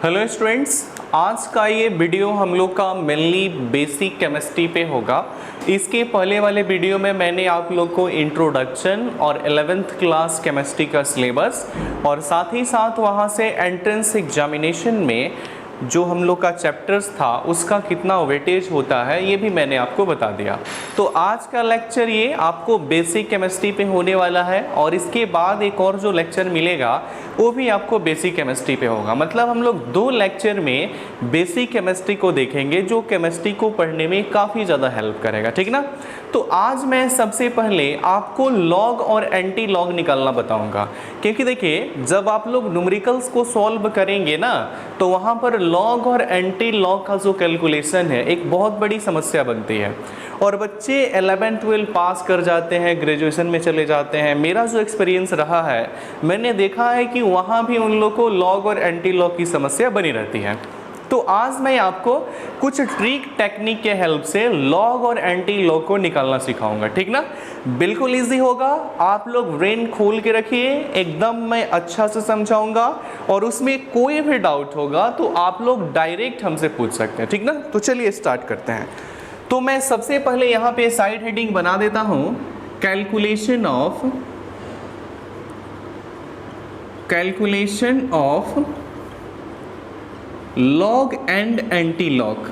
Hello students, आज का ये वीडियो हम लोग का मेनली बेसिक केमिस्ट्री पे होगा। इसके पहले वाले वीडियो में मैंने आप लोग को इंट्रोडक्शन और 11th क्लास केमिस्ट्री का सिलेबस और साथ ही साथ वहाँ से एंट्रेंस एग्जामिनेशन में जो हम लोग का चैप्टर्स था उसका कितना वेटेज होता है ये भी मैंने आपको बता दिया। तो आज का लेक्चर ये आपको बेसिक केमिस्ट्री पे होने वाला है और इसके बाद एक और जो लेक्चर मिलेगा वो भी आपको बेसिक केमिस्ट्री पे होगा। मतलब हम लोग दो लेक्चर में बेसिक केमिस्ट्री को देखेंगे जो केमिस्ट्री को पढ़ने में काफ़ी ज़्यादा हेल्प करेगा, ठीक ना। तो आज मैं सबसे पहले आपको लॉग और एंटी लॉग निकालना बताऊंगा, क्योंकि देखिए जब आप लोग न्यूमेरिकल्स को सॉल्व करेंगे ना तो वहाँ पर लॉग और एंटी लॉग का जो कैलकुलेशन है एक बहुत बड़ी समस्या बनती है और बच्चे 11-12 पास कर जाते हैं, ग्रेजुएशन में चले जाते हैं। मेरा जो एक्सपीरियंस रहा है मैंने देखा है कि वहाँ भी उन लोग को लॉग और एंटी लॉग की समस्या बनी रहती है। तो आज मैं आपको कुछ ट्रिक टेक्निक के हेल्प से लॉग और एंटी लॉग को निकालना सिखाऊंगा, ठीक ना। बिल्कुल इजी होगा, आप लोग ब्रेन खोल के रखिए, एकदम मैं अच्छा से समझाऊंगा और उसमें कोई भी डाउट होगा तो आप लोग डायरेक्ट हमसे पूछ सकते हैं, ठीक ना। तो चलिए स्टार्ट करते हैं। तो मैं सबसे पहले यहाँ पे साइड हेडिंग बना देता हूँ, calculation of log and anti log,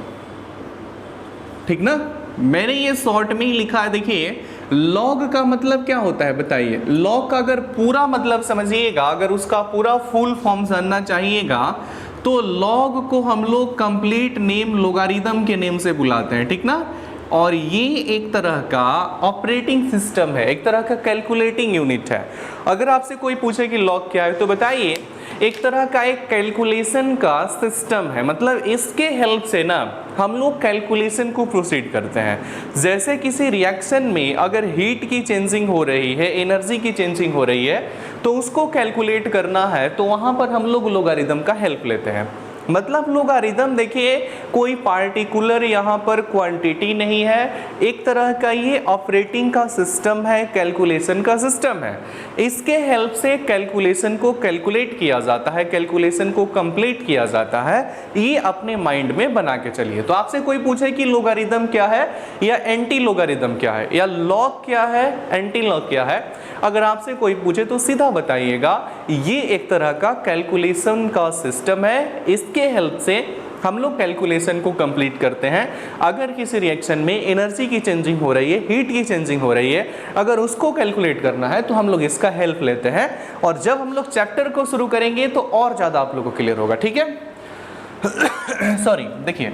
ठीक ना। मैंने ये शॉर्ट में ही लिखा है। देखिए लॉग का मतलब क्या होता है बताइए। लॉग का अगर पूरा मतलब समझिएगा, अगर उसका पूरा फुल फॉर्म जानना चाहिएगा तो लॉग को हम लोग कंप्लीट नेम लोगारिथम के नेम से बुलाते हैं, ठीक ना। और ये एक तरह का ऑपरेटिंग सिस्टम है, एक तरह का कैलकुलेटिंग यूनिट है। अगर आपसे कोई पूछे कि लॉग क्या है तो बताइए, एक तरह का एक कैलकुलेशन का सिस्टम है। मतलब इसके हेल्प से ना हम लोग कैलकुलेशन को प्रोसीड करते हैं। जैसे किसी रिएक्शन में अगर हीट की चेंजिंग हो रही है, एनर्जी की चेंजिंग हो रही है तो उसको कैलकुलेट करना है तो वहाँ पर हम लोग लोगारिथम का हेल्प लेते हैं। मतलब लोगारिथम देखिए कोई पार्टिकुलर यहाँ पर क्वांटिटी नहीं है, एक तरह का ये ऑपरेटिंग का सिस्टम है, कैलकुलेशन का सिस्टम है। इसके हेल्प से कैलकुलेशन को कैलकुलेट किया जाता है, कैलकुलेशन को कंप्लीट किया जाता है। ये अपने माइंड में बना के चलिए। तो आपसे कोई पूछे कि लोगारिथम क्या है या एंटी लोगारिथम क्या है या लॉग क्या है, एंटी लॉग क्या है, अगर आपसे कोई पूछे तो सीधा बताइएगा ये एक तरह का कैलकुलेशन का सिस्टम है। इसके हेल्प से हम लोग कैलकुलेशन को कंप्लीट करते हैं। अगर किसी रिएक्शन में एनर्जी की चेंजिंग हो रही है, हीट की चेंजिंग हो रही है, अगर उसको कैलकुलेट करना है तो हम लोग इसका हेल्प लेते हैं। और जब हम लोग चैप्टर को शुरू करेंगे तो और ज़्यादा आप लोगों को क्लियर होगा, ठीक है। सॉरी, देखिए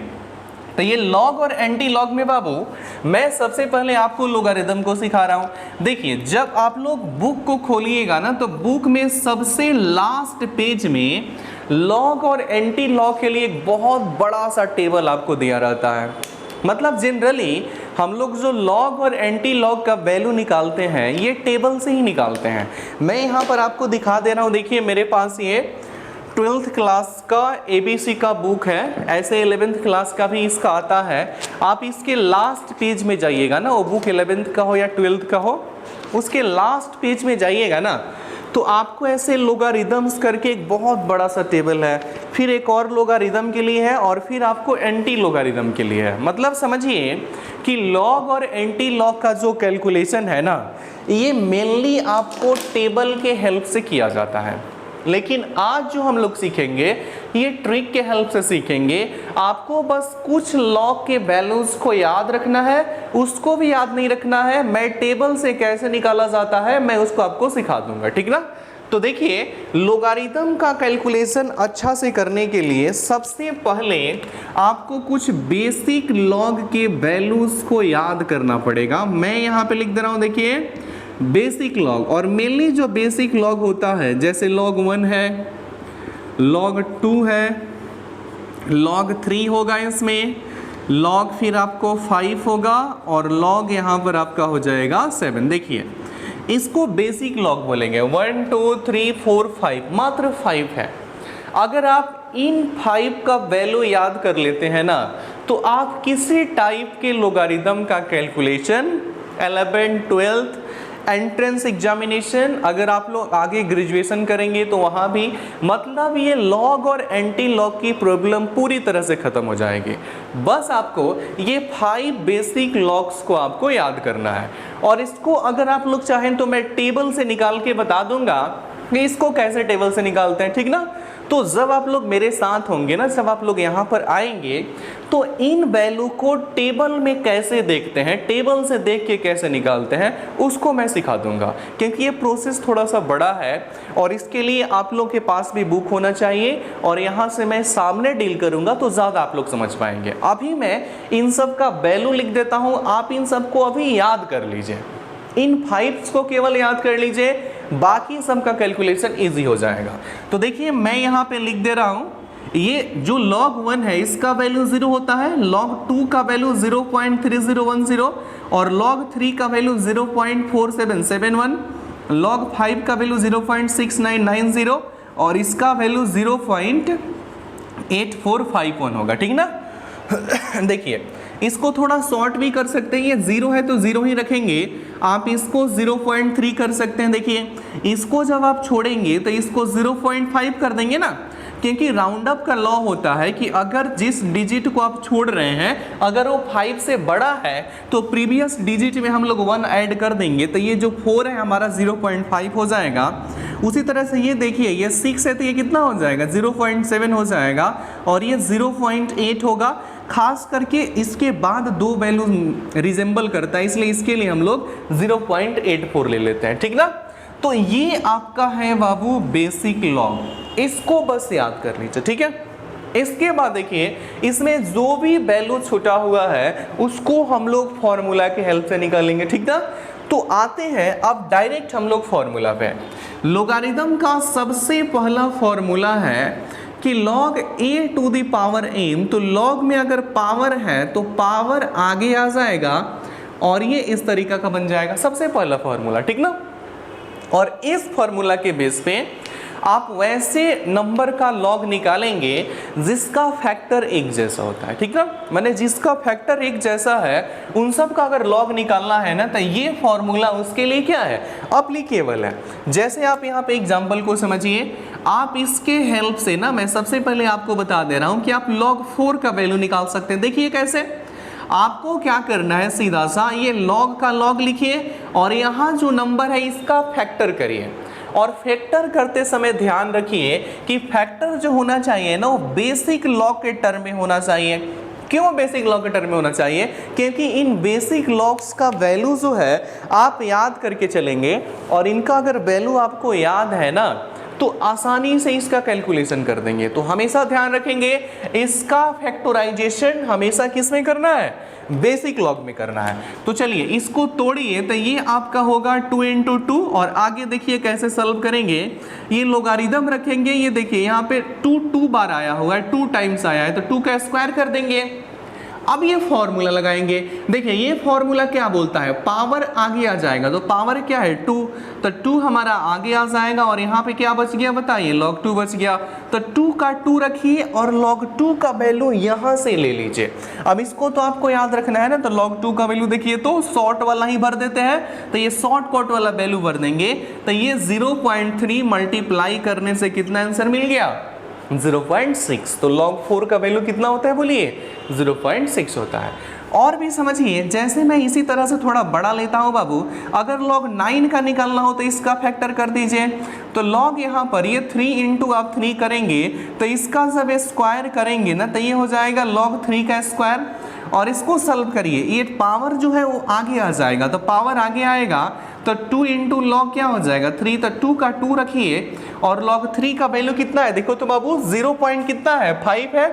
तो ये लॉग और एंटी लॉग में बाबू मैं सबसे पहले आपको लोगारिथम को सिखा रहा हूं। देखिए जब आप लोग बुक को खोलिएगा ना तो बुक में सबसे लास्ट पेज में लॉग और एंटी लॉग के लिए एक बहुत बड़ा सा टेबल आपको दिया रहता है। मतलब जनरली हम लोग जो लॉग और एंटी लॉग का वैल्यू निकालते हैं ये टेबल से ही निकालते हैं। मैं यहाँ पर आपको दिखा दे रहा हूँ। देखिए मेरे पास ये 12th क्लास का ABC का बुक है, ऐसे 11th क्लास का भी इसका आता है। आप इसके लास्ट पेज में जाइएगा ना, वो बुक 11th का हो या 12th का हो, उसके लास्ट पेज में जाइएगा ना तो आपको ऐसे लोगारिथम्स करके एक बहुत बड़ा सा टेबल है, फिर एक और लोगारिथम के लिए है और फिर आपको एंटी लोगारिथम के लिए है। मतलब समझिए कि लॉग और एंटी लॉग का जो कैलकुलेशन है ना ये मेनली आपको टेबल के हेल्प से किया जाता है। लेकिन आज जो हम लोग सीखेंगे ये ट्रिक के हेल्प से सीखेंगे। आपको बस कुछ लॉग के वैल्यूज को याद रखना है, उसको भी याद नहीं रखना है। मैं टेबल से कैसे निकाला जाता है मैं उसको आपको सिखा दूंगा, ठीक ना। तो देखिए लोगारिथम का कैलकुलेशन अच्छा से करने के लिए सबसे पहले आपको कुछ बेसिक लॉग के वैल्यूज को याद करना पड़ेगा। मैं यहाँ पे लिख दे रहा हूँ, देखिए बेसिक लॉग। और मेनली जो बेसिक लॉग होता है जैसे log 1 है, log 2 है, log 3 होगा, इसमें log फिर आपको 5 होगा और log यहाँ पर आपका हो जाएगा 7। देखिए इसको बेसिक लॉग बोलेंगे। 1 2 3 4 5, मात्र 5 है। अगर आप इन 5 का वैल्यू याद कर लेते हैं ना तो आप किसी टाइप के लोगारिथम का calculation 11th 12th entrance examination, अगर आप लोग आगे ग्रेजुएशन करेंगे तो वहाँ भी मतलब ये लॉग और एंटी लॉग की प्रॉब्लम पूरी तरह से खत्म हो जाएगी। बस आपको ये 5 बेसिक लॉग्स को आपको याद करना है, और इसको अगर आप लोग चाहें तो मैं टेबल से निकाल के बता दूंगा कि इसको कैसे टेबल से निकालते हैं, ठीक ना। तो जब आप लोग मेरे साथ होंगे ना, जब आप लोग यहाँ पर आएंगे तो इन वैल्यू को टेबल में कैसे देखते हैं, टेबल से देख के कैसे निकालते हैं, उसको मैं सिखा दूंगा, क्योंकि ये प्रोसेस थोड़ा सा बड़ा है और इसके लिए आप लोग के पास भी बुक होना चाहिए, और यहाँ से मैं सामने डील करूंगा तो ज़्यादा आप लोग समझ पाएंगे। अभी मैं इन सब का वैल्यू लिख देता हूँ, आप इन सबको अभी याद कर लीजिए, इन 5 को केवल याद कर लीजिए, बाकी सब का कैलकुलेशन इजी हो जाएगा। तो देखिए मैं यहाँ पे लिख दे रहा हूँ, ये जो log 1 है इसका वैल्यू 0 होता है, log 2 का वैल्यू 0.3010, और log 3 का वैल्यू 0.4771, log 5 का वैल्यू 0.6990, और इसका वैल्यू 0.8451 होगा, ठीक ना। देखिए इसको थोड़ा शॉर्ट भी कर सकते हैं, ये 0 है तो 0 ही रखेंगे, आप इसको 0.3 कर सकते हैं। देखिए इसको जब आप छोड़ेंगे तो इसको 0.5 कर देंगे ना, क्योंकि राउंड अप का लॉ होता है कि अगर जिस डिजिट को आप छोड़ रहे हैं अगर वो 5 से बड़ा है तो प्रीवियस डिजिट में हम लोग 1 ऐड कर देंगे, तो ये जो 4 है हमारा 0.5 हो जाएगा। उसी तरह से ये देखिए ये 6 है तो ये कितना हो जाएगा, 0.7 हो जाएगा, और ये 0.8 होगा। खास करके इसके बाद 2 वैल्यू रिजेंबल करता है, इसलिए इसके लिए हम लोग 0.84 ले लेते हैं, ठीक ना। तो ये आपका है बाबू बेसिक लॉग, इसको बस याद कर लीजिए, ठीक है। इसके बाद देखिए इसमें जो भी वैल्यू छूटा हुआ है उसको हम लोग फॉर्मूला के हेल्प से निकालेंगे, ठीक ना। तो आते हैं अब डायरेक्ट हम लोग फॉर्मूला पे। लोगारिथम का सबसे पहला फॉर्मूला है कि log a to the power m, तो log में अगर पावर है तो पावर आगे आ जाएगा और ये इस तरीका का बन जाएगा, सबसे पहला फॉर्मूला, ठीक ना। और इस फॉर्मूला के बेस पे आप वैसे नंबर का लॉग निकालेंगे जिसका फैक्टर एक जैसा होता है, ठीक ना। माने जिसका फैक्टर एक जैसा है उन सब का अगर लॉग निकालना है ना तो ये फॉर्मूला उसके लिए क्या है, अप्लीकेबल है। जैसे आप यहाँ पे एग्जांपल को समझिए, आप इसके हेल्प से ना मैं सबसे पहले आपको बता दे रहा हूँ कि आप log 4 का वैल्यू निकाल सकते हैं। देखिए कैसे, आपको क्या करना है, सीधा सा ये log का log लिखिए और यहाँ जो नंबर है इसका फैक्टर करिए, और फैक्टर करते समय ध्यान रखिए कि फैक्टर जो होना चाहिए ना वो बेसिक लॉग के टर्म में होना चाहिए। क्यों बेसिक लॉग के टर्म में होना चाहिए, क्योंकि इन बेसिक लॉग्स का वैल्यू जो है आप याद करके चलेंगे, और इनका अगर वैल्यू आपको याद है ना तो आसानी से इसका कैलकुलेशन कर देंगे। तो हमेशा ध्यान रखेंगे इसका फैक्टराइजेशन हमेशा किस में करना है, बेसिक लॉग में करना है। तो चलिए इसको तोड़िए, तो ये आपका होगा 2 × 2, और आगे देखिए कैसे सॉल्व करेंगे। ये लोगारिथम रखेंगे, ये देखिए यहाँ पे 2 बार आया हुआ है, 2 टाइम्स आया है, तो 2 का स्क्वायर कर देंगे। अब ये फॉर्मूला लगाएंगे, देखिए ये फॉर्मूला क्या बोलता है, पावर आगे आ जाएगा, तो पावर क्या है 2, तो 2 हमारा आगे आ जाएगा, और यहाँ पे क्या बच गया बताइए, log 2 बच गया। तो 2 का 2 रखिए और log 2 का वैल्यू यहाँ से ले लीजिए। अब इसको तो आपको याद रखना है ना, तो log 2 का वैल्यू देखिए तो शॉर्ट वाला ही भर देते हैं, तो ये शॉर्ट कट वाला वैल्यू भर देंगे, तो ये 0.3 मल्टीप्लाई करने से कितना आंसर मिल गया, 0.6। तो log 4 का वैल्यू कितना होता है बोलिए, 0.6 होता है। और भी समझिए, जैसे मैं इसी तरह से थोड़ा बड़ा लेता हूं बाबू, अगर log 9 का निकालना हो तो इसका फैक्टर कर दीजिए। तो log यहाँ पर ये 3 × आप 3 करेंगे तो इसका जब स्क्वायर करेंगे ना तो ये हो जाएगा log 3 का स्क्वायर, और इसको सॉल्व करिए, ये पावर जो है वो आगे आ जाएगा, तो पावर आगे आएगा तो 2 × log क्या हो जाएगा 3, तो 2 का 2 रखिए, और log 3 का वैल्यू कितना है, देखो तो बाबू 0 पॉइंट कितना है 5 है,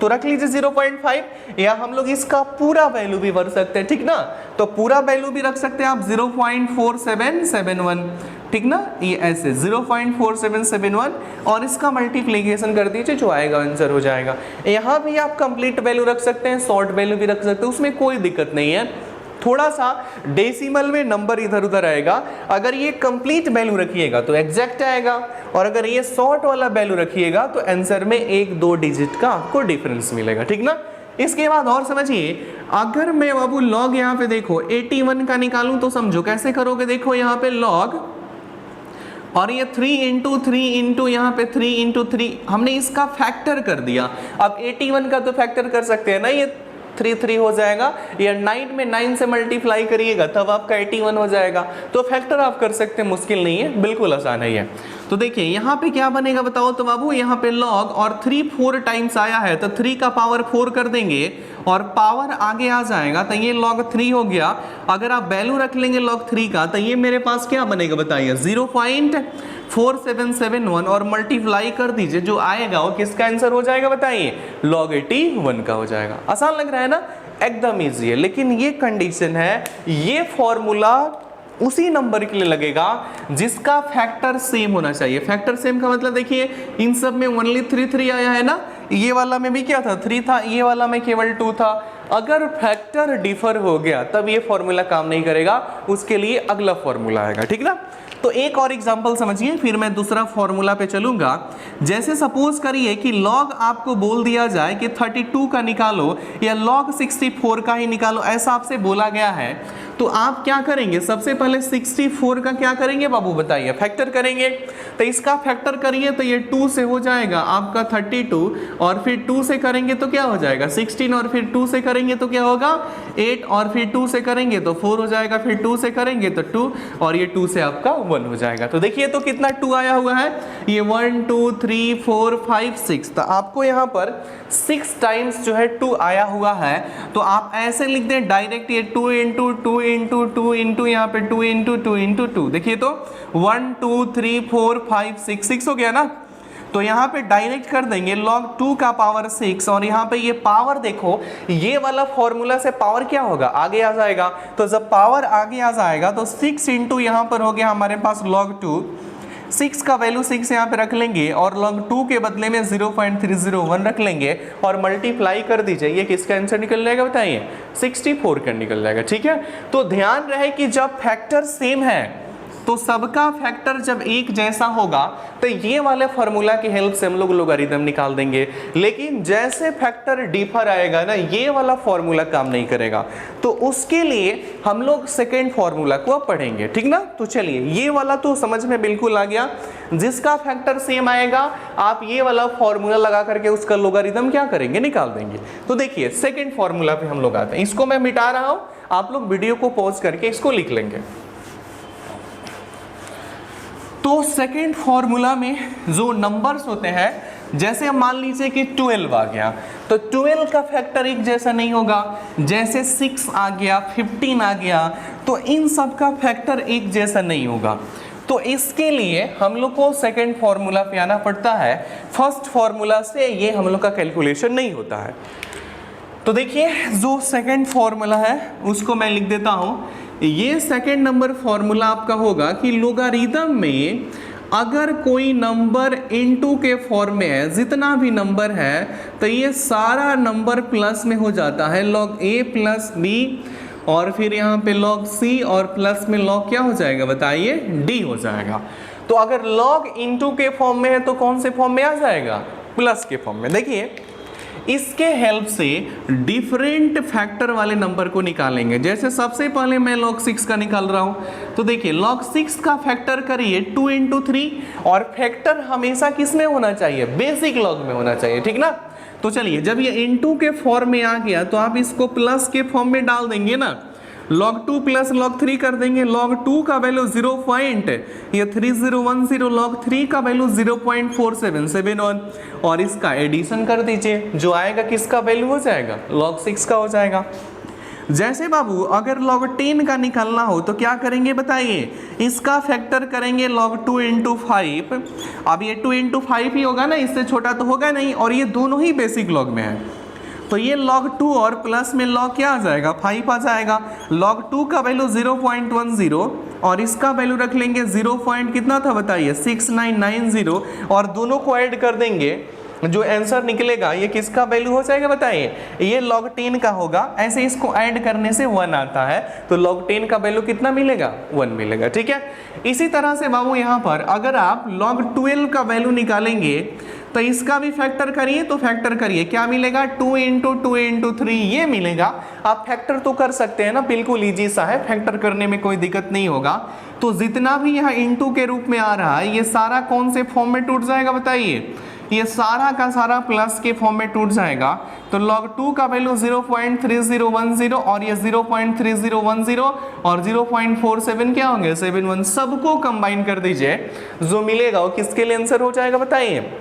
तो रख लीजिए 0.5, या हम लोग इसका पूरा वैल्यू भी भर सकते हैं, ठीक ना। तो पूरा वैल्यू भी रख सकते हैं आप 0.4771, ठीक ना, ये ऐसे 0.4771, और इसका मल्टीप्लिकेशन कर दीजिए, जो आएगा आंसर हो जाएगा। यहाँ भी आप कंप्लीट वैल्यू रख सकते हैं, शॉर्ट वैल्यू भी रख सकते हैं, उसमें कोई दिक्कत नहीं है। थोड़ा सा डेसिमल में नंबर इधर उधर आएगा, अगर ये कंप्लीट वैल्यू रखिएगा तो एग्जैक्ट आएगा, और अगर ये शॉर्ट वाला वैल्यू रखिएगा तो आंसर में 1-2 डिजिट का आपको डिफरेंस मिलेगा, ठीक ना। इसके बाद और समझिए, अगर मैं बाबू लॉग यहाँ पे देखो 81 का निकालूं तो समझो कैसे करोगे, देखो यहाँ पे लॉग और ये 3 इंटू 3 इंटू यहाँ पे 3 इंटू 3 हमने इसका फैक्टर कर दिया। अब 81 का तो फैक्टर कर सकते हैं ना, ये 3 हो जाएगा, या 9 में 9 से मल्टीप्लाई करिएगा तब आपका 81 हो जाएगा। तो फैक्टर आप कर सकते हैं, मुश्किल नहीं है, बिल्कुल आसान है ये। तो देखिए यहाँ पे क्या बनेगा बताओ तो बाबू, यहाँ पे लॉग और 3 4 टाइम्स आया है तो 3 का पावर 4 कर देंगे और पावर आगे आ जाएगा तो ये log 3 हो गया। अगर आप वैल्यू रख लेंगे log 3 का तो ये मेरे पास क्या बनेगा बताइए, 0.4771 और मल्टीप्लाई कर दीजिए, जो आएगा वो किसका आंसर हो जाएगा बताइए, log 81 का हो जाएगा। आसान लग रहा है ना, एकदम ईजी है। लेकिन ये कंडीशन है, ये फॉर्मूला उसी नंबर के लिए लगेगा जिसका फैक्टर सेम होना चाहिए। फैक्टर सेम का मतलब देखिए, इन सब में ओनली 3 आया है ना, ये वाला में भी क्या था 3 था, ये वाला में केवल 2 था। अगर फैक्टर डिफर हो गया तब ये फॉर्मूला काम नहीं करेगा, उसके लिए अगला फॉर्मूला आएगा, ठीक ना। तो एक और एग्जांपल समझिए, फिर मैं दूसरा फॉर्मूला पे चलूंगा। जैसे सपोज करिए कि log आपको बोल दिया जाए कि 32 का निकालो या log 64 का ही निकालो, ऐसा आपसे बोला गया है, तो आप क्या करेंगे, सबसे पहले 64 का क्या करेंगे बाबू बताइए, फैक्टर करेंगे। तो इसका फैक्टर करिए तो ये 2 से हो जाएगा आपका 32, और फिर 2 से करेंगे तो क्या हो जाएगा 16, और फिर 2 से करेंगे तो क्या होगा 8, और फिर 2 से करेंगे तो 4 हो जाएगा, फिर 2 से करेंगे तो 2, और ये 2 से आपका 1 हो जाएगा। तो देखिए तो कितना 2 आया हुआ है, ये 1 2 3 4 5 6, तो आपको यहाँ पर 6 टाइम्स जो है 2 आया हुआ है। तो आप ऐसे लिख दें डायरेक्ट, ये 2 इंटू 2 इंटू 2 इंटू यहाँ पे 2 इंटू 2 इंटू 2, देखिए तो 1 2 3 4 5 6 हो गया ना। तो यहाँ पे डायरेक्ट कर देंगे log 2 का पावर 6, और यहाँ पे ये पावर देखो, ये वाला फॉर्मूला से पावर क्या होगा आगे आ जाएगा। तो जब पावर आगे आ जाएगा तो 6 इंटू यहाँ पर हो गया हमारे पास log 2, 6 का वैल्यू 6 यहाँ पे रख लेंगे और log 2 के बदले में 0.301 रख लेंगे और मल्टीप्लाई कर दीजिए, ये किसका आंसर निकल जाएगा बताइए, 64 का निकल जाएगा, ठीक है। तो ध्यान रहे कि जब फैक्टर सेम है तो सबका फैक्टर जब एक जैसा होगा तो ये वाले फॉर्मूला की हेल्प से हम लोग लोगारिथम निकाल देंगे। लेकिन जैसे फैक्टर डिफर आएगा ना, ये वाला फॉर्मूला काम नहीं करेगा, तो उसके लिए हम लोग सेकेंड फॉर्मूला को अब पढ़ेंगे, ठीक ना। तो चलिए, ये वाला तो समझ में बिल्कुल आ गया, जिसका फैक्टर सेम आएगा आप ये वाला फॉर्मूला लगा करके उसका लोगारिथम क्या करेंगे, निकाल देंगे। तो देखिए सेकेंड फॉर्मूला पे हम लोग आते हैं, इसको मैं मिटा रहा हूं, आप लोग वीडियो को पॉज करके इसको लिख लेंगे। तो सेकेंड फॉर्मूला में जो नंबर्स होते हैं, जैसे हम मान लीजिए कि 12 आ गया, तो 12 का फैक्टर एक जैसा नहीं होगा। जैसे 6 आ गया, 15 आ गया, तो इन सब का फैक्टर एक जैसा नहीं होगा। तो इसके लिए हम लोग को सेकेंड फॉर्मूला पे आना पड़ता है, फर्स्ट फॉर्मूला से ये हम लोग का कैलकुलेशन नहीं होता है। तो देखिए जो सेकेंड फॉर्मूला है उसको मैं लिख देता हूँ। ये सेकेंड नंबर फॉर्मूला आपका होगा कि लोगारिथम में अगर कोई नंबर इनटू के फॉर्म में है, जितना भी नंबर है, तो ये सारा नंबर प्लस में हो जाता है, log a प्लस b, और फिर यहाँ पे log c, और प्लस में log क्या हो जाएगा बताइए, d हो जाएगा। तो अगर log इनटू के फॉर्म में है तो कौन से फॉर्म में आ जाएगा, प्लस के फॉर्म में। देखिए इसके हेल्प से डिफरेंट फैक्टर वाले नंबर को निकालेंगे। जैसे सबसे पहले मैं log 6 का निकाल रहा हूं, तो देखिए log 6 का फैक्टर करिए 2 इंटू 3, और फैक्टर हमेशा किस में होना चाहिए, बेसिक log में होना चाहिए, ठीक ना। तो चलिए जब ये इंटू के फॉर्म में आ गया तो आप इसको प्लस के फॉर्म में डाल देंगे ना, log 2 प्लस log 3 कर देंगे। log 2 का वैल्यू 0.3010, log 3 का वैल्यू 0.4771, और इसका एडिशन कर दीजिए, जो आएगा किसका वैल्यू हो जाएगा, log 6 का हो जाएगा। जैसे बाबू अगर log 10 का निकालना हो तो क्या करेंगे बताइए, इसका फैक्टर करेंगे log 2 इंटू 5। अब ये 2 इंटू 5 ही होगा ना, इससे छोटा तो होगा नहीं, और ये दोनों ही बेसिक log में है, तो ये log 2 और प्लस में log क्या आ जाएगा, 5 आ जाएगा। log 2 का वैल्यू 0.10, और इसका वैल्यू रख लेंगे 0. कितना था बताइए, 6990, और दोनों को ऐड कर देंगे, जो आंसर निकलेगा ये किसका वैल्यू हो जाएगा बताइए, ये log 10 का होगा। ऐसे इसको ऐड करने से 1 आता है, तो log 10 का वैल्यू कितना मिलेगा, 1 मिलेगा, ठीक है। इसी तरह से बाबू यहाँ पर अगर आप log 12 का वैल्यू निकालेंगे तो इसका भी फैक्टर करिए, तो फैक्टर करिए क्या मिलेगा, 2 इंटू 2 इंटू 3 ये मिलेगा। आप फैक्टर तो कर सकते हैं ना, बिल्कुल इजी सा है, फैक्टर करने में कोई दिक्कत नहीं होगा। तो जितना भी यहाँ इंटू के रूप में आ रहा है ये सारा कौन से फॉर्म में टूट जाएगा बताइए, ये सारा का सारा प्लस के फॉर्म में टूट जाएगा। तो log 2 का वैल्यू 0.3010 और ये 0.3010 और 0.47 क्या होंगे 71, सबको कंबाइन कर दीजिए, जो मिलेगा वो किसके लिए आंसर हो जाएगा बताइए,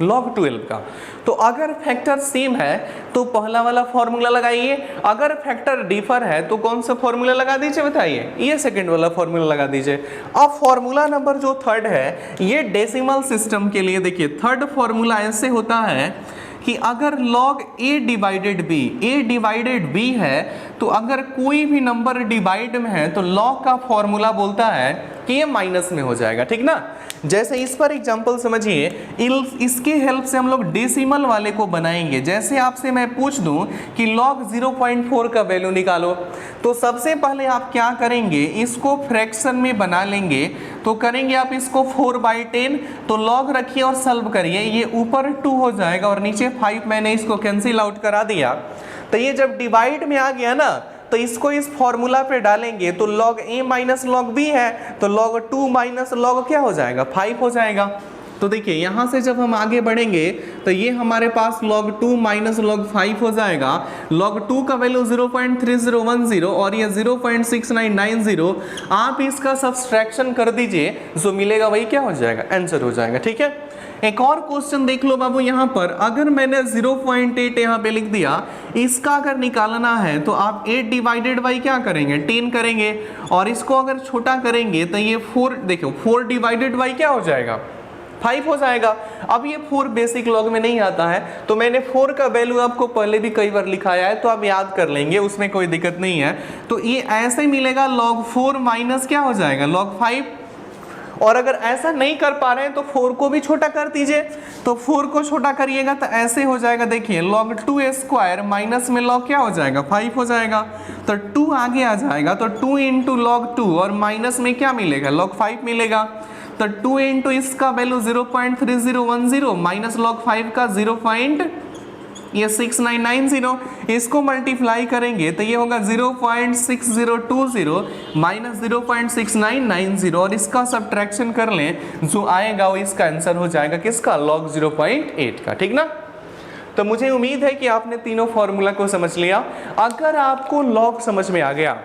log 12 का। तो अगर फैक्टर सेम है तो पहला वाला फॉर्मूला लगाइए, अगर फैक्टर डिफर है तो कौन सा फॉर्मूला लगा दीजिए बताइए, ये सेकंड वाला फॉर्मूला लगा दीजिए। अब फॉर्मूला नंबर जो थर्ड है ये डेसिमल सिस्टम के लिए, देखिए थर्ड फॉर्मूला ऐसे होता है कि अगर log a डिवाइडेड b है तो अगर कोई भी नंबर डिवाइड में है तो log का फॉर्मूला बोलता है कि ये माइनस में हो जाएगा, ठीक ना। जैसे इस पर एग्जांपल समझिए, इसके हेल्प से हम लोग डेसिमल वाले को बनाएंगे। जैसे आपसे मैं पूछ दूं कि log 0.4 का वैल्यू निकालो, तो सबसे पहले आप क्या करेंगे, इसको फ्रैक्शन में बना लेंगे। तो करेंगे आप इसको 4/10, तो log रखिए और सॉल्व करिए, ये ऊपर 2 हो जाएगा और नीचे 5, मैंने इसको कैंसिल आउट करा दिया। तो ये जब डिवाइड में आ गया ना तो इसको इस फॉर्मूला पे डालेंगे, तो log a minus log b है, तो log 2 माइनस log क्या हो जाएगा 5 हो जाएगा। तो देखिए यहाँ से जब हम आगे बढ़ेंगे तो ये हमारे पास log 2 माइनस log 5 हो जाएगा। log 2 का वैल्यू 0.3010 और ये 0.6990, आप इसका सब्सट्रैक्शन कर दीजिए, जो मिलेगा वही क्या हो जाएगा आंसर हो जाएगा, ठीक है। एक और क्वेश्चन देख लो बाबू, यहाँ पर अगर मैंने 0.8 यहाँ पे लिख दिया, इसका अगर निकालना है तो आप 8 डिवाइडेड बाई क्या करेंगे 10 करेंगे, और इसको अगर छोटा करेंगे तो ये 4, देखो 4 डिवाइडेड बाई क्या हो जाएगा 5 हो जाएगा। अब ये 4 बेसिक लॉग में नहीं आता है, तो मैंने 4 का वैल्यू आपको पहले भी कई बार लिखाया है, तो आप याद कर लेंगे, उसमें कोई दिक्कत नहीं है। तो ये ऐसे मिलेगा log 4 माइनस क्या हो जाएगा log 5। और अगर ऐसा नहीं कर पा रहे हैं तो 4 को भी छोटा कर दीजिए, तो 4 को छोटा करिएगा तो ऐसे हो जाएगा, देखिए log 2 स्क्वायर माइनस में log क्या हो जाएगा 5 हो जाएगा, तो 2 आगे आ जाएगा, तो 2 इंटू log 2 और माइनस में क्या मिलेगा log 5 मिलेगा, तो 2 इंटू इसका वैल्यू 0.3010 माइनस log 5 का 0.6990, इसको मल्टीप्लाई करेंगे तो ये होगा 0.6020 माइनस 0.6990, और इसका सब्ट्रैक्शन कर लें, जो आएगा वो इसका आंसर हो जाएगा किसका log 0.8 का, ठीक ना। तो मुझे उम्मीद है कि आपने तीनों फॉर्मूला को समझ लिया। अगर आपको लॉग समझ में आ गया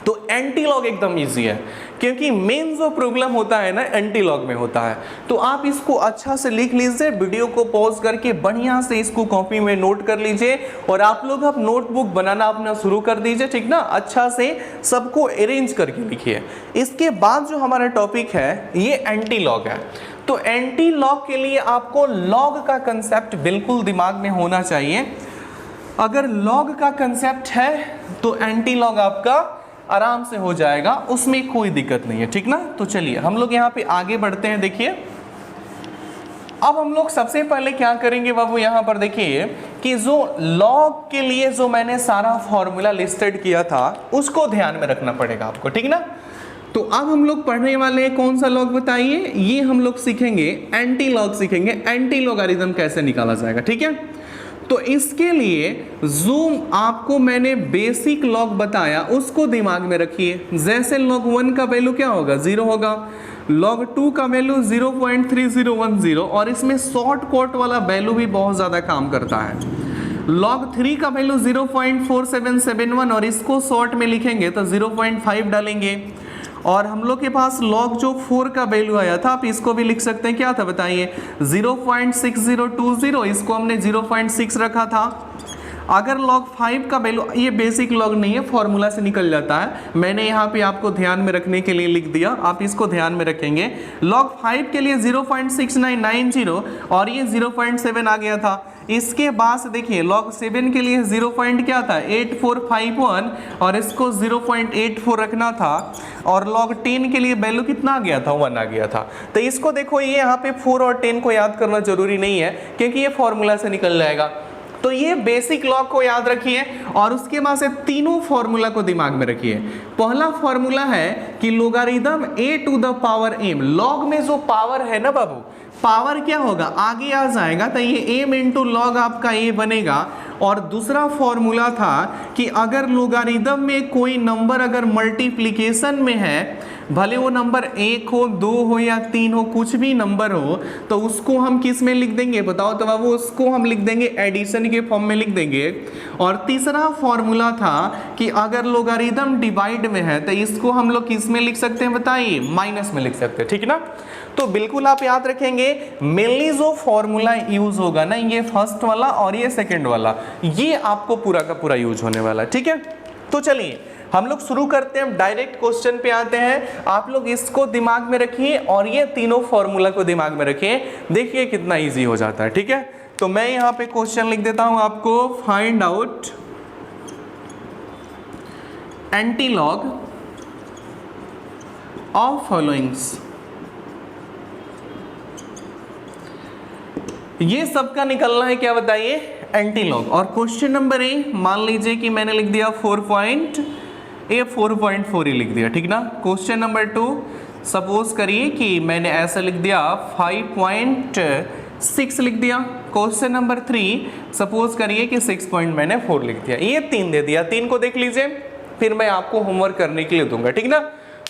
तो एंटी लॉग एकदम इजी है, क्योंकि मेन जो प्रॉब्लम होता है ना एंटी लॉग में होता है। तो आप इसको अच्छा से लिख लीजिए, वीडियो को पॉज करके बढ़िया से इसको कॉपी में नोट कर लीजिए, और आप लोग अब नोटबुक बनाना अपना शुरू कर दीजिए, ठीक ना। अच्छा से सबको अरेंज करके लिखिए। इसके बाद जो हमारा टॉपिक है ये एंटी लॉग है। तो एंटी लॉग के लिए आपको लॉग का कंसेप्ट बिल्कुल दिमाग में होना चाहिए। अगर लॉग का कंसेप्ट है तो एंटी लॉग आपका आराम से हो जाएगा, उसमें कोई दिक्कत नहीं है, ठीक ना। तो चलिए हम लोग यहाँ पे आगे बढ़ते हैं। देखिए अब हम लोग सबसे पहले क्या करेंगे बाबू, यहाँ पर देखिए कि जो लॉग के लिए जो मैंने सारा फॉर्मूला लिस्टेड किया था उसको ध्यान में रखना पड़ेगा आपको, ठीक ना। तो अब हम लोग पढ़ने वाले हैं कौन सा लॉग बताइए, ये हम लोग सीखेंगे एंटी लॉग, सीखेंगे एंटी लॉगरिथम कैसे निकाला जाएगा, ठीक है। तो इसके लिए जो आपको मैंने बेसिक लॉग बताया उसको दिमाग में रखिए। जैसे log 1 का वैल्यू क्या होगा 0 होगा, log 2 का वैल्यू 0.3010, और इसमें शॉर्ट कोट वाला वैल्यू भी बहुत ज़्यादा काम करता है। log 3 का वैल्यू 0.4771, और इसको शॉर्ट में लिखेंगे तो 0.5 डालेंगे। और हम लोग के पास log जो 4 का वैल्यू आया था, आप इसको भी लिख सकते हैं, क्या था बताइए 0.6020, इसको हमने 0.6 रखा था। अगर log 5 का वैल्यू, ये बेसिक log नहीं है, फॉर्मूला से निकल जाता है, मैंने यहाँ पे आपको ध्यान में रखने के लिए लिख दिया, आप इसको ध्यान में रखेंगे। log 5 के लिए 0.6990 और ये 0.7 आ गया था। इसके बाद से देखिए log 7 के लिए 0. क्या था 8451, और इसको 0.84 रखना था, और log 10 के लिए वैल्यू कितना आ गया था 1 आ गया था। तो इसको देखो, ये यहाँ पे 4 और 10 को याद करना जरूरी नहीं है, क्योंकि ये फॉर्मूला से निकल जाएगा। तो तो ये बेसिक लॉग को याद रखिए और उसके बाद से तीनों फॉर्मूला को दिमाग में रखिए। पहला फॉर्मूला है कि logarithm a to the power m, log में जो पावर है ना बाबू, पावर क्या होगा आगे आ जाएगा, तो ये m इंटू लॉग आपका a बनेगा। और दूसरा फॉर्मूला था कि अगर लोगारिथम में कोई नंबर अगर मल्टीप्लिकेशन में है, भले वो नंबर 1 हो 2 हो या 3 हो, कुछ भी नंबर हो, तो उसको हम किस में लिख देंगे बताओ तो बाबू, उसको हम लिख देंगे एडिशन के फॉर्म में लिख देंगे। और तीसरा फॉर्मूला था कि अगर लोगारिथम डिवाइड में है तो इसको हम लोग किस में लिख सकते हैं बताइए, माइनस में लिख सकते हैं, ठीक ना। तो बिल्कुल आप याद रखेंगे, मेनली जो फॉर्मूला यूज होगा ना, ये फर्स्ट वाला और ये सेकंड वाला, ये आपको पूरा का पूरा यूज होने वाला है, ठीक है। तो चलिए हम लोग शुरू करते हैं, डायरेक्ट क्वेश्चन पे आते हैं। आप लोग इसको दिमाग में रखिए और ये तीनों फॉर्मूला को दिमाग में रखिए, देखिए कितना इजी हो जाता है, ठीक है। तो मैं यहाँ पे क्वेश्चन लिख देता हूं आपको, find out antilog of followings. ये सबका निकलना है क्या बताइए, एंटीलॉग। और क्वेश्चन नंबर ए मान लीजिए कि मैंने लिख दिया 4.4 ही लिख दिया, ठीक ना। क्वेश्चन नंबर 2 सपोज करिए कि मैंने ऐसा लिख दिया 5.6 लिख दिया। क्वेश्चन नंबर 3 सपोज करिए कि 6.4 लिख दिया। ये 3 दे दिया, 3 को देख लीजिए, फिर मैं आपको होमवर्क करने के लिए दूंगा, ठीक ना।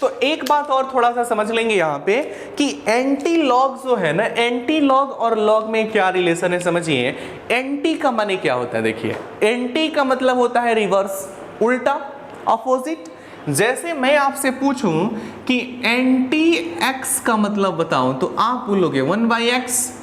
तो एक बात और थोड़ा सा समझ लेंगे यहाँ पे कि एंटी लॉग जो है ना, एंटी लॉग और लॉग में क्या रिलेशन है समझिए। एंटी का माने क्या होता है, देखिए एंटी का मतलब होता है रिवर्स, उल्टा, अपोजिट। जैसे मैं आपसे पूछूं कि एंटी एक्स का मतलब बताओ तो आप बोलोगे 1/x।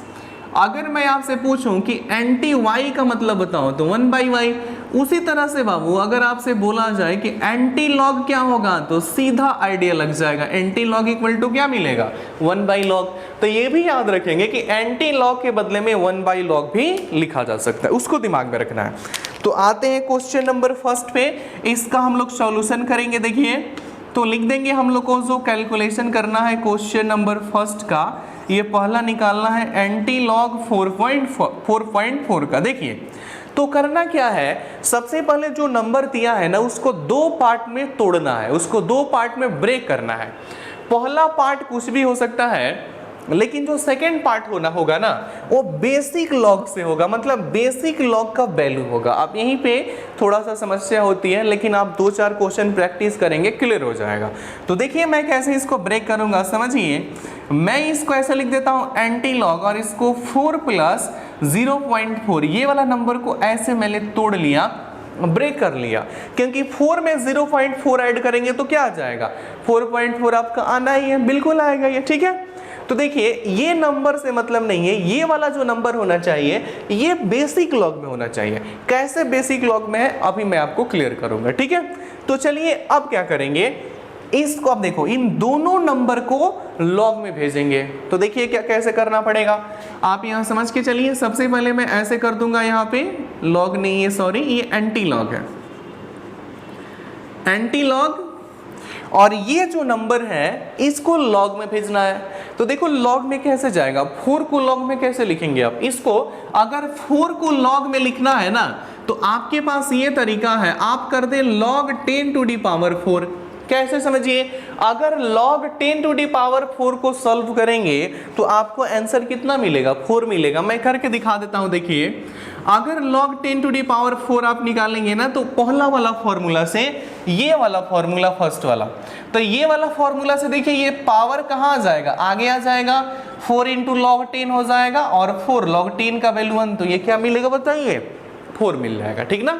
अगर मैं आपसे पूछूं कि एंटी वाई का मतलब बताओ तो 1/y। उसी तरह से बाबू अगर आपसे बोला जाए कि एंटी लॉग क्या होगा तो सीधा आइडिया लग जाएगा, एंटी लॉग इक्वल टू क्या मिलेगा, 1/log। तो ये भी याद रखेंगे कि एंटी लॉग के बदले में 1/log भी लिखा जा सकता है, उसको दिमाग में रखना है। तो आते हैं क्वेश्चन नंबर फर्स्ट पे, इसका हम लोग सॉल्यूशन करेंगे। देखिए तो लिख देंगे हम लोग को जो कैलकुलेशन करना है क्वेश्चन नंबर फर्स्ट का, ये पहला निकालना है एंटी लॉग 4.4 का। देखिए तो करना क्या है, सबसे पहले जो नंबर दिया है ना उसको 2 पार्ट में तोड़ना है, उसको 2 पार्ट में ब्रेक करना है। पहला पार्ट कुछ भी हो सकता है, लेकिन जो सेकेंड पार्ट होगा ना वो बेसिक लॉग से होगा, मतलब बेसिक लॉग का वैल्यू होगा। अब यहीं पे थोड़ा सा समस्या होती है, लेकिन आप 2-4 क्वेश्चन प्रैक्टिस करेंगे क्लियर हो जाएगा। तो देखिए मैं कैसे इसको ब्रेक करूंगा, समझिए। मैं इसको ऐसे लिख देता हूं एंटी लॉग और इसको 4 + 0.4, ये वाला नंबर को ऐसे मैंने तोड़ लिया, ब्रेक कर लिया, क्योंकि 4 में 0.4 ऐड करेंगे तो क्या आ जाएगा, 4.4 आपका आना ही है, बिल्कुल आएगा ये, ठीक है। तो देखिए ये नंबर से मतलब नहीं है, ये वाला जो नंबर होना चाहिए ये बेसिक लॉग में होना चाहिए। कैसे बेसिक लॉग में है अभी मैं आपको क्लियर करूंगा, ठीक है। तो चलिए अब क्या करेंगे, इसको अब देखो इन दोनों नंबर को लॉग में भेजेंगे। तो देखिए क्या कैसे करना पड़ेगा, आप यहां समझ के चलिए। सबसे पहले मैं ऐसे कर दूंगा, यहाँ पे लॉग नहीं है, सॉरी ये एंटी लॉग है, एंटी लॉग। और ये जो नंबर है इसको लॉग में भेजना है। तो देखो लॉग में कैसे जाएगा, 4 को लॉग में कैसे लिखेंगे आप इसको, अगर 4 को लॉग में लिखना है ना तो आपके पास ये तरीका है, आप कर दे log 10⁴। कैसे समझिए, अगर log 10⁴ को सॉल्व करेंगे तो आपको आंसर कितना मिलेगा, 4 मिलेगा। मैं करके दिखा देता हूं, देखिए अगर log 10⁴ आप निकालेंगे ना तो पहला वाला फॉर्मूला से ये वाला फॉर्मूला फर्स्ट वाला, तो ये वाला फॉर्मूला से देखिए ये पावर कहाँ आ जाएगा, आगे आ जाएगा, 4 × log 10 हो जाएगा और 4 log 10 का वैल्यू 1, तो ये क्या मिलेगा बताइए, 4 मिल जाएगा, ठीक ना।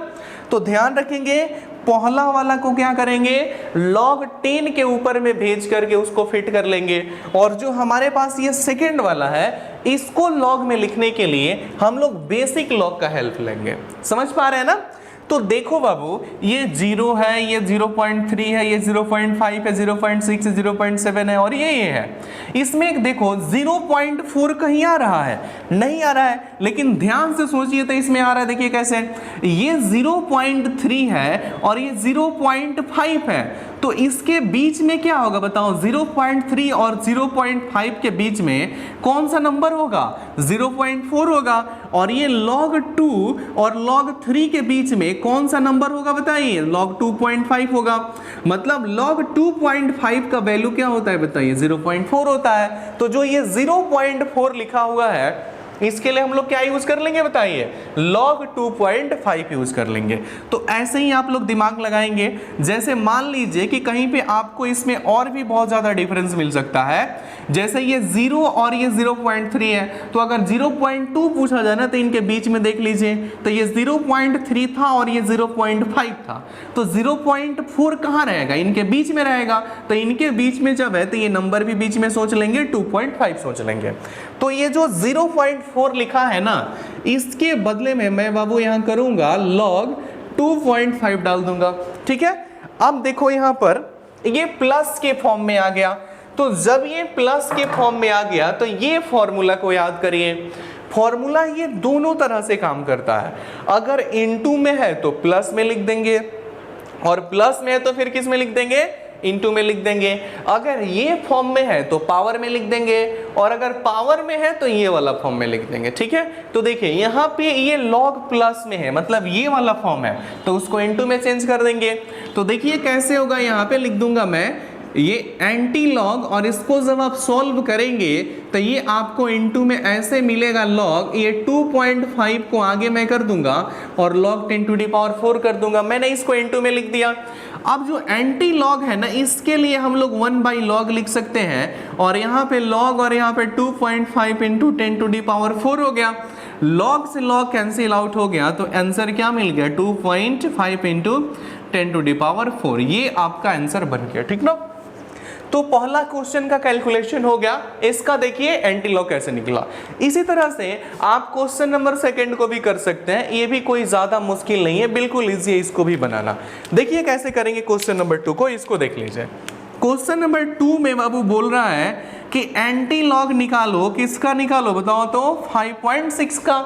तो ध्यान रखेंगे पहला वाला को क्या करेंगे, log 10 के ऊपर में भेज करके उसको फिट कर लेंगे, और जो हमारे पास ये सेकंड वाला है इसको log में लिखने के लिए हम लोग बेसिक log का हेल्प लेंगे। समझ पा रहे हैं ना। तो देखो बाबू ये 0 है, ये 0.3 है, ये 0.5 है, 0.6 है, 0.7 है और ये है। इसमें एक देखो 0.4 कहीं आ रहा है, नहीं आ रहा है, लेकिन ध्यान से सोचिए तो इसमें आ रहा है। देखिए कैसे, ये 0.3 है और ये 0.5 है, तो इसके बीच में क्या होगा बताओ, 0.3 और 0.5 के बीच में कौन सा नंबर होगा, 0.4 होगा। और ये log 2 और log 3 के बीच में कौन सा नंबर होगा बताइए, log 2.5 होगा। मतलब log 2.5 का वैल्यू क्या होता है बताइए, 0.4 होता है। तो जो ये 0.4 लिखा हुआ है इसके लिए हम लोग क्या यूज कर लेंगे बताइए, log 2.5 यूज कर लेंगे। तो ऐसे ही आप लोग दिमाग लगाएंगे। जैसे मान लीजिए कि कहीं पे आपको इसमें और भी बहुत ज्यादा डिफरेंस मिल सकता है, जैसे ये 0 और ये 0.3 है, तो अगर 0.2 पूछा जाए ना तो इनके बीच में देख लीजिए, तो ये 0.3 था और ये 0.5 था, तो 0.4 कहाँ रहेगा, इनके बीच में रहेगा। तो इनके बीच में जब है तो ये नंबर भी बीच में सोच लेंगे, 2.5 सोच लेंगे। तो ये जो 0.4 लिखा है ना, इसके बदले में मैं बाबू यहां करूंगा log 2.5 डाल दूंगा। ठीक है, अब देखो यहां पर ये प्लस के फॉर्म में आ गया। तो जब ये प्लस के फॉर्म में आ गया तो ये फॉर्मूला को याद करिए। फॉर्मूला ये दोनों तरह से काम करता है। अगर इनटू में है तो प्लस में लिख देंगे, और प्लस में है तो फिर किस में लिख देंगे, इनटू में लिख देंगे। अगर ये फॉर्म में है तो पावर में लिख देंगे, और अगर पावर में है तो ये वाला फॉर्म में लिख देंगे। ठीक है, तो देखिए यहाँ पे ये log प्लस में है, मतलब ये वाला फॉर्म है, तो उसको इनटू में चेंज कर देंगे। तो देखिए कैसे होगा, यहाँ पे लिख दूंगा मैं ये एंटी लॉग, और इसको जब आप सॉल्व करेंगे तो ये आपको इनटू में ऐसे मिलेगा log, ये 2.5 को आगे मैं कर दूंगा और log 10⁴ कर दूंगा। मैंने इसको इनटू में लिख दिया। अब जो एंटी लॉग है ना, इसके लिए हम लोग 1/log लिख सकते हैं, और यहाँ पे log और यहाँ पे 2.5 इंटू 10⁴ हो गया। log से log कैंसिल आउट हो गया, तो आंसर क्या मिल गया, 2.5 इंटू 10⁴। ये आपका आंसर बन गया। ठीक ना, तो पहला क्वेश्चन का कैलकुलेशन हो गया। इसका देखिए एंटी लॉग कैसे निकला। इसी तरह से आप क्वेश्चन नंबर सेकंड को भी कर सकते हैं, ये भी कोई ज्यादा मुश्किल नहीं है, बिल्कुल इजी है इसको भी बनाना। देखिए कैसे करेंगे क्वेश्चन नंबर 2 को, इसको देख लीजिए। क्वेश्चन नंबर 2 में बाबू बोल रहा है कि एंटी लॉग निकालो, किसका निकालो बताओ तो, 5.6 का।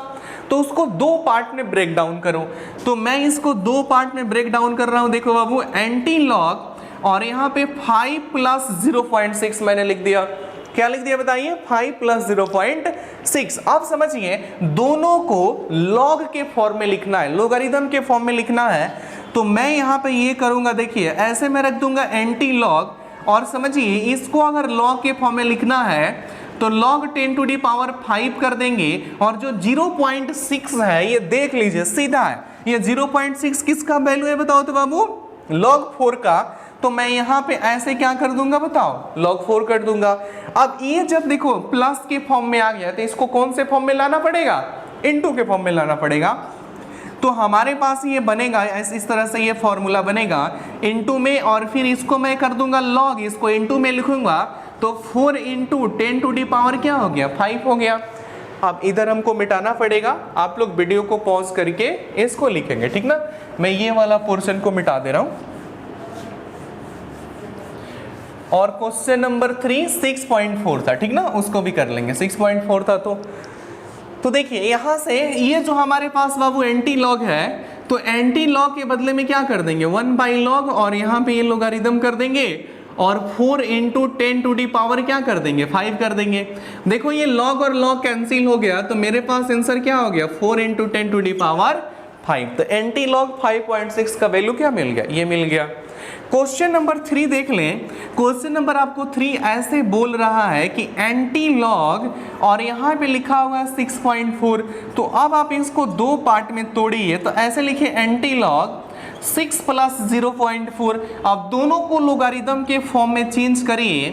तो उसको दो पार्ट में ब्रेक डाउन करो। तो मैं इसको दो पार्ट में ब्रेक डाउन कर रहा हूं। देखो बाबू, एंटी लॉग और यहाँ पे 5 प्लस 0.6 मैंने लिख दिया। क्या लिख दिया बताइए, 5 प्लस 0.6। आप समझिए दोनों को लॉग के फॉर्म में लिखना है, लोगारिथम के फॉर्म में लिखना है। तो मैं यहाँ पे ये करूंगा, देखिए ऐसे मैं रख दूंगा एंटी लॉग, और समझिए इसको अगर लॉग के फॉर्म में लिखना है तो log 10⁵ कर देंगे, और जो 0.6 है ये देख लीजिए सीधा है, ये 0.6 किसका वैल्यू है बताओ तो बाबू, log 4 का। तो मैं यहाँ पे ऐसे क्या कर दूंगा बताओ, log 4 कर दूंगा। अब ये जब देखो प्लस के फॉर्म में आ गया तो इसको कौन से फॉर्म में लाना पड़ेगा, इनटू के फॉर्म में लाना पड़ेगा। तो हमारे पास ये बनेगा इस तरह से, ये फॉर्मूला बनेगा इनटू में, और फिर इसको मैं कर दूंगा log, इसको इनटू में लिखूंगा, तो 4 इंटू 10⁻ क्या हो गया, 5 हो गया। अब इधर हमको मिटाना पड़ेगा, आप लोग वीडियो को पॉज करके इसको लिखेंगे। ठीक ना, मैं ये वाला पोर्शन को मिटा दे रहा हूं। और क्वेश्चन नंबर 3 6.4 था, ठीक ना, उसको भी कर लेंगे। 6.4 था तो देखिए यहां से ये जो हमारे पास बाबू एंटी लॉग है, तो एंटी लॉग के बदले में क्या कर देंगे, 1/log, और यहाँ पे ये लोगारिथम कर देंगे, और 4 इंटू 10⁻ क्या कर देंगे, 5 कर देंगे। देखो ये log और log कैंसिल हो गया, तो मेरे पास आंसर क्या हो गया, 4 इंटू 10⁻5। तो एंटी लॉग 5.6 का वैल्यू क्या मिल गया, ये मिल गया। क्वेश्चन नंबर 3 देख लें। क्वेश्चन नंबर आपको 3 ऐसे बोल रहा है कि एंटी लॉग, और यहाँ पे लिखा हुआ है 6.4। तो अब आप इसको दो पार्ट में तोड़िए, तो ऐसे लिखिए एंटी लॉग 6 प्लस 0.4। आप दोनों को लोगारिथम के फॉर्म में चेंज करिए,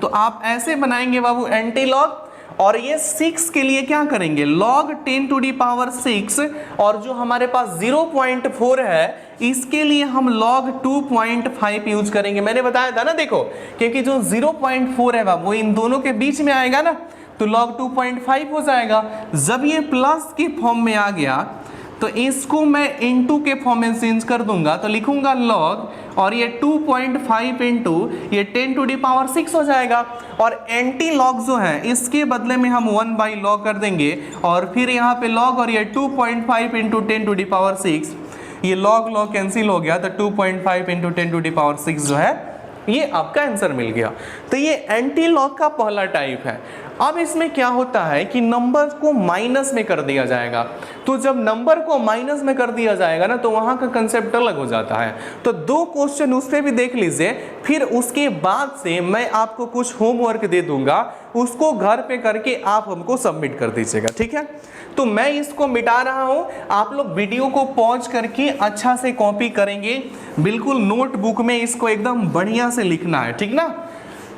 तो आप ऐसे बनाएंगे बाबू एंटी लॉग, और ये 6 के लिए क्या करेंगे, log 10⁻6, और जो हमारे पास 0.4 है इसके लिए हम log 2.5 यूज करेंगे। मैंने बताया था ना, देखो क्योंकि जो 0.4 है वो इन दोनों के बीच में आएगा ना, तो log 2.5 हो जाएगा। जब ये प्लस के फॉर्म में आ गया तो इसको मैं इनटू के फॉर्म में चेंज कर दूंगा, तो लिखूंगा log, और ये 2.5 इंटू ये 10⁻6 हो जाएगा। और एंटी लॉग जो है इसके बदले में हम 1/log कर देंगे, और फिर यहाँ पे log, और ये 2.5 इंटू 10⁻6, ये log log कैंसिल हो गया, तो 2.5 इंटू 10⁻6 जो है ये आपका आंसर मिल गया। तो ये एंटी लॉग का पहला टाइप है। अब इसमें क्या होता है कि नंबर को माइनस में कर दिया जाएगा, तो जब नंबर को माइनस में कर दिया जाएगा ना तो वहां का कंसेप्ट अलग हो जाता है। तो 2 क्वेश्चन उस पे भी देख लीजिए, फिर उसके बाद से मैं आपको कुछ होमवर्क दे दूंगा, उसको घर पे करके आप हमको सबमिट कर दीजिएगा, ठीक है। तो मैं इसको मिटा रहा हूं, आप लोग वीडियो को पॉज करके अच्छा से कॉपी करेंगे, बिल्कुल नोटबुक में इसको एकदम बढ़िया से लिखना है, ठीक ना।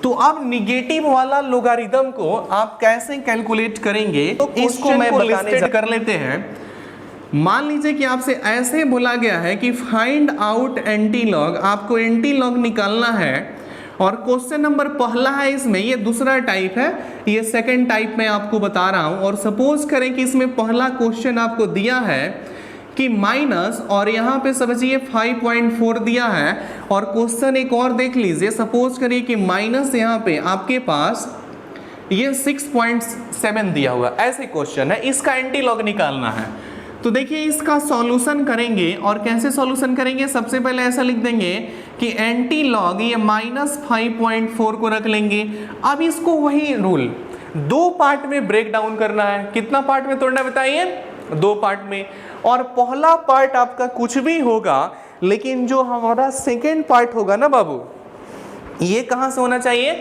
तो अब निगेटिव वाला लोगारिथम को आप कैसे कैलकुलेट करेंगे, तो इसको मैं लिस्टेड कर लेते हैं। मान लीजिए कि आपसे ऐसे बोला गया है कि फाइंड आउट एंटी लॉग, आपको एंटी लॉग निकालना है, और क्वेश्चन नंबर पहला है इसमें, ये दूसरा टाइप है, ये सेकंड टाइप मैं आपको बता रहा हूं। और सपोज करें कि इसमें पहला क्वेश्चन आपको दिया है कि माइनस, और यहाँ पे समझिए 5.4 दिया है, और क्वेश्चन एक और देख लीजिए, सपोज करिए कि माइनस यहाँ पे आपके पास ये 6.7 दिया हुआ, ऐसे क्वेश्चन है, इसका एंटी लॉग निकालना है। तो देखिए इसका सॉल्यूशन करेंगे, और कैसे सॉल्यूशन करेंगे, सबसे पहले ऐसा लिख देंगे कि एंटी लॉग ये -5.4 को रख लेंगे। अब इसको वही रूल 2 पार्ट में ब्रेक डाउन करना है। कितना पार्ट में तोड़ना बताइए, 2 पार्ट में। और पहला पार्ट आपका कुछ भी होगा, लेकिन जो हमारा सेकेंड पार्ट होगा ना बाबू, ये कहाँ से होना चाहिए,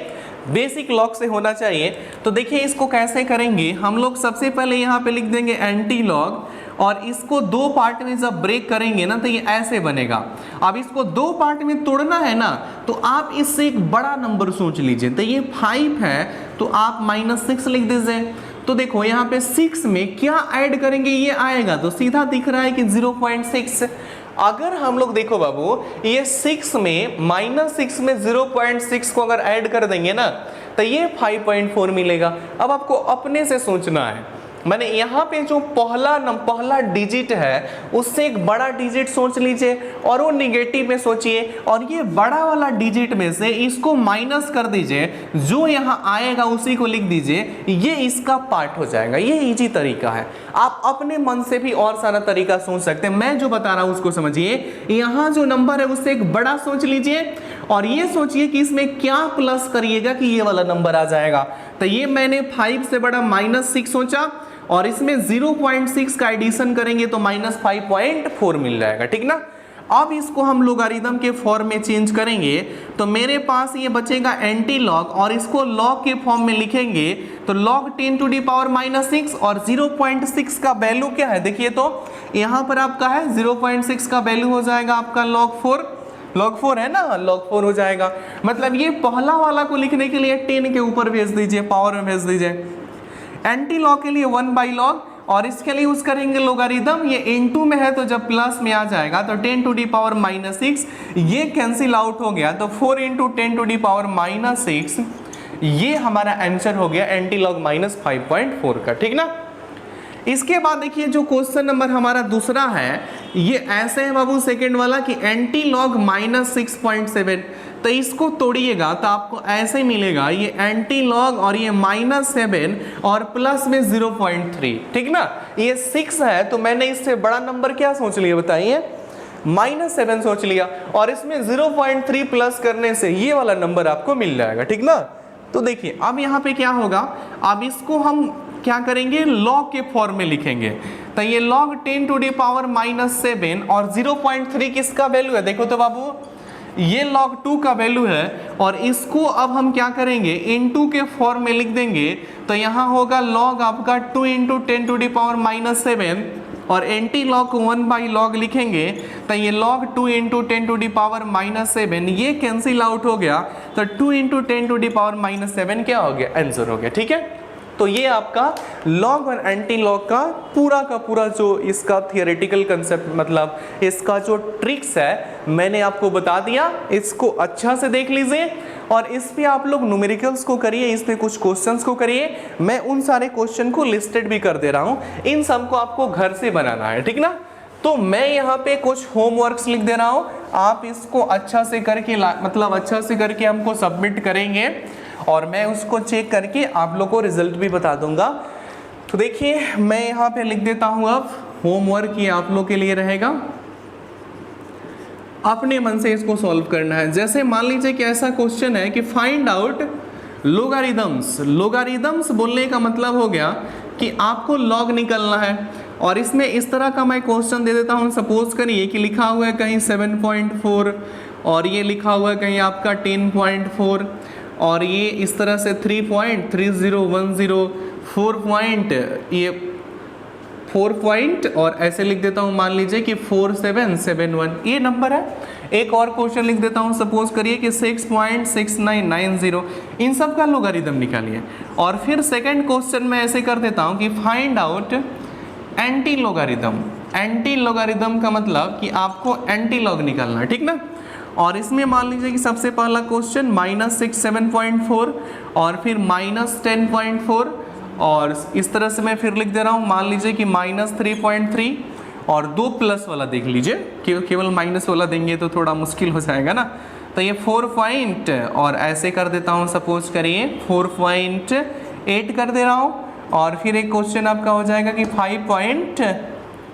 बेसिक लॉग से होना चाहिए। तो देखिए इसको कैसे करेंगे हम लोग, सबसे पहले यहाँ पे लिख देंगे एंटी लॉग, और इसको 2 पार्ट में जब ब्रेक करेंगे ना तो ये ऐसे बनेगा। अब इसको 2 पार्ट में तोड़ना है ना, तो आप इससे एक बड़ा नंबर सोच लीजिए। तो ये 5 है, तो आप -6 लिख दीजिए। तो देखो यहाँ पे 6 में क्या ऐड करेंगे, ये आएगा, तो सीधा दिख रहा है कि 0.6। अगर हम लोग देखो बाबू, ये 6 में -6 में 0.6 को अगर ऐड कर देंगे ना तो ये 5.4 मिलेगा। अब आपको अपने से सोचना है, मैंने यहाँ पे जो पहला डिजिट है उससे एक बड़ा डिजिट सोच लीजिए, और वो निगेटिव में सोचिए, और ये बड़ा वाला डिजिट में से इसको माइनस कर दीजिए, जो यहाँ आएगा उसी को लिख दीजिए, ये इसका पार्ट हो जाएगा। ये इजी तरीका है, आप अपने मन से भी और सारा तरीका सोच सकते हैं, मैं जो बता रहा हूँ उसको समझिए। यहाँ जो नंबर है उससे एक बड़ा सोच लीजिए, और ये सोचिए कि इसमें क्या प्लस करिएगा कि ये वाला नंबर आ जाएगा। तो ये मैंने 5 से बड़ा -6 सोचा, और इसमें 0.6 का एडिशन करेंगे तो -5.4 मिल जाएगा, ठीक ना। अब इसको हम लोगारिथम के फॉर्म में चेंज करेंगे, तो मेरे पास ये बचेगा एंटी लॉग, और इसको लॉग के फॉर्म में लिखेंगे तो log 10⁻⁻6, और 0.6 का वैल्यू क्या है, देखिए तो यहाँ पर आपका है 0.6 का वैल्यू हो जाएगा आपका log 4 है ना, log 4 हो जाएगा। मतलब ये पहला वाला को लिखने के लिए 10 के ऊपर भेज दीजिए, पावर में भेज दीजिए। एंटी लॉग के लिए 1/log, और इसके लिए यूज करेंगे लोगारिथम, ये इनटू में है तो जब प्लस में आ जाएगा तो 10⁻⁻6, ये कैंसिल आउट हो गया, तो 4 × 10⁻⁻6, ये हमारा आंसर हो गया एंटी लॉग -5.4 का, ठीक ना। इसके बाद देखिए जो क्वेश्चन नंबर हमारा दूसरा है, ये ऐसे है बाबू सेकंड वाला कि एंटी लॉग -6.7, तो इसको तोड़िएगा तो आपको ऐसे मिलेगा, ये एंटी लॉग और ये -7 और प्लस में 0.3, ठीक ना। ये 6 है तो मैंने इससे बड़ा नंबर क्या सोच लिया बताइए, -7 सोच लिया, और इसमें 0.3 प्लस करने से ये वाला नंबर आपको मिल जाएगा, ठीक ना। तो देखिए अब यहाँ पे क्या होगा, अब इसको हम क्या करेंगे, लॉग के फॉर्म में लिखेंगे। तो ये log 10⁻⁻7 और 0.3 किसका वैल्यू है, देखो तो बाबू ये log 2 का वैल्यू है, और इसको अब हम क्या करेंगे, इनटू के फॉर्म में लिख देंगे। तो यहाँ होगा log आपका 2 × 10⁻⁻7, और एंटी लॉग को 1/log लिखेंगे, तो ये log 2 × 10⁻⁻7, ये कैंसिल आउट हो गया, तो 2 × 10⁻⁻7 क्या हो गया, आंसर हो गया, ठीक है। तो ये आपका लॉग और एंटी लॉग का पूरा जो इसका थियोरेटिकल कंसेप्ट, मतलब इसका जो ट्रिक्स है मैंने आपको बता दिया, इसको अच्छा से देख लीजिए, और इस पे आप लोग न्यूमेरिकल्स को करिए, इस पे कुछ क्वेश्चंस को करिए। मैं उन सारे क्वेश्चन को लिस्टेड भी कर दे रहा हूँ, इन सब को आपको घर से बनाना है, ठीक ना। तो मैं यहाँ पे कुछ होमवर्क्स लिख दे रहा हूँ, आप इसको अच्छा से करके मतलब अच्छा से करके हमको सबमिट करेंगे, और मैं उसको चेक करके आप लोग को रिजल्ट भी बता दूंगा। तो देखिए मैं यहाँ पे लिख देता हूँ, अब होमवर्क ये आप लोग के लिए रहेगा, अपने मन से इसको सॉल्व करना है। जैसे मान लीजिए कि ऐसा क्वेश्चन है कि फाइंड आउट लोगारिदम्स, लोगारिदम्स बोलने का मतलब हो गया कि आपको लॉग निकालना है। और इसमें इस तरह का मैं क्वेश्चन दे देता हूँ, सपोज करिए कि लिखा हुआ है कहीं 7.4 और ये लिखा हुआ है कहीं आपका 10.4 और ये इस तरह से 3.3010 4 पॉइंट और ऐसे लिख देता हूँ, मान लीजिए कि 4771 ये नंबर है। एक और क्वेश्चन लिख देता हूँ, सपोज करिए कि 6.6990, इन सब का लोगारिदम निकालिए। और फिर सेकंड क्वेश्चन में ऐसे कर देता हूँ कि find out anti logarithm. Anti logarithm का मतलब कि आपको एंटी लॉग निकालना है, ठीक ना। और इसमें मान लीजिए कि सबसे पहला क्वेश्चन -6 7.4 और फिर -10.4 और इस तरह से मैं फिर लिख दे रहा हूँ, मान लीजिए कि -3.3 और 2 प्लस वाला देख लीजिए, केवल माइनस वाला देंगे तो थोड़ा मुश्किल हो जाएगा ना। तो ये 4 पॉइंट और ऐसे कर देता हूँ, सपोज करिए 4.8 कर दे रहा हूँ। और फिर एक क्वेश्चन आपका हो जाएगा कि 5 पॉइंट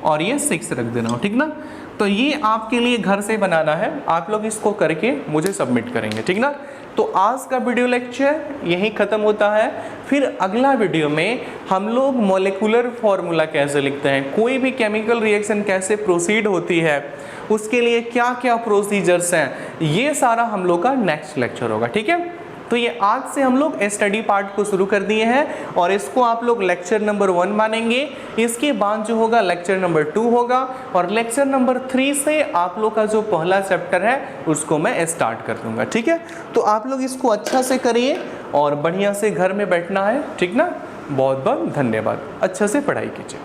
और ये 6 रख दे रहा हूँ, ठीक ना। तो ये आपके लिए घर से बनाना है, आप लोग इसको करके मुझे सबमिट करेंगे, ठीक ना। तो आज का वीडियो लेक्चर यहीं ख़त्म होता है। फिर अगला वीडियो में हम लोग मॉलिक्यूलर फॉर्मूला कैसे लिखते हैं, कोई भी केमिकल रिएक्शन कैसे प्रोसीड होती है, उसके लिए क्या क्या प्रोसीजर्स हैं, ये सारा हम लोग का नेक्स्ट लेक्चर होगा, ठीक है। तो ये आज से हम लोग स्टडी पार्ट को शुरू कर दिए हैं और इसको आप लोग लेक्चर नंबर 1 मानेंगे। इसके बाद जो होगा लेक्चर नंबर 2 होगा और लेक्चर नंबर 3 से आप लोग का जो पहला चैप्टर है उसको मैं स्टार्ट कर दूंगा, ठीक है। तो आप लोग इसको अच्छा से करिए और बढ़िया से घर में बैठना है, ठीक ना। बहुत बहुत धन्यवाद, अच्छा से पढ़ाई कीजिए।